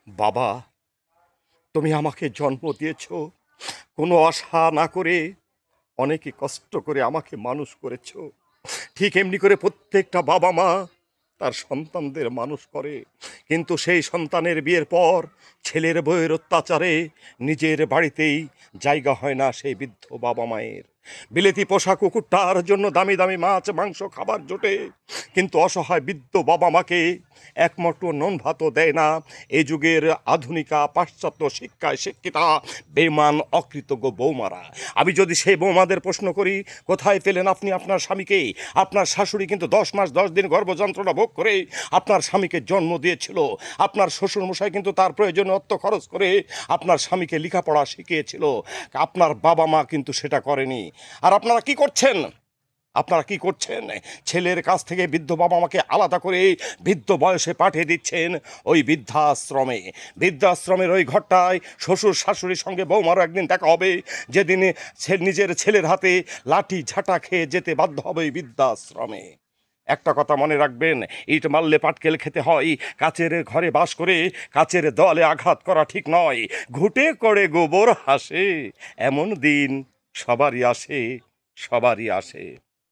বাবা, তুমি আমাকে জন্ম দিয়েছ কোনো আশা না করে, অনেকে কষ্ট করে আমাকে মানুষ করেছ। ঠিক এমনি করে প্রত্যেকটা বাবা মা তার সন্তানদের মানুষ করে, কিন্তু সেই সন্তানের বিয়ের পর ছেলের বউয়ের অত্যাচারে নিজের বাড়িতেই জায়গা হয় না সেই বৃদ্ধ বাবা মায়ের। বিলেতি পোষা কুকুরটার জন্য দামি দামি মাছ মাংস খাবার জোটে, কিন্তু অসহায় বৃদ্ধ বাবা মাকে একমাত্র নুন ভাতও দেয় না এই যুগের আধুনিকা পাশ্চাত্য শিক্ষায় শিক্ষিতা বেমান অকৃতজ্ঞ বৌমারা। আমি যদি সেই বৌমাদের প্রশ্ন করি, কোথায় পেলেন আপনি আপনার স্বামীকে? আপনার শাশুড়ি কিন্তু 10 মাস 10 দিন গর্ভযন্ত্রণা ভোগ করে আপনার স্বামীকে জন্ম দিয়েছিল। আপনার শ্বশুরমশাই কিন্তু তার প্রয়োজনে অর্থ খরচ করে আপনার স্বামীকে লেখাপড়া শিখিয়েছিল। আপনার বাবা মা কিন্তু সেটা করেনি। আর আপনারা কি করছেন? আপনারা কি করছেন? ছেলের কাছ থেকে বৃদ্ধ বাবা মাকে আলাদা করে বৃদ্ধ বয়সে পাঠিয়ে দিচ্ছেন ওই বৃদ্ধাশ্রমে। বৃদ্ধাশ্রমের ওই ঘরটায় শ্বশুর শাশুড়ির সঙ্গে বৌমারও একদিন দেখা হবে, যেদিনে নিজের ছেলের হাতে লাঠি ঝাঁটা খেয়ে যেতে বাধ্য হবে ওই বৃদ্ধাশ্রমে। একটা কথা মনে রাখবেন, ইট মারলে পাটকেল খেতে হয়। কাচের ঘরে বাস করে কাচের দেওয়ালে আঘাত করা ঠিক নয়। ঘুটে করে গোবর হাসে, এমন দিন সবারই আসে, সবারই আসে।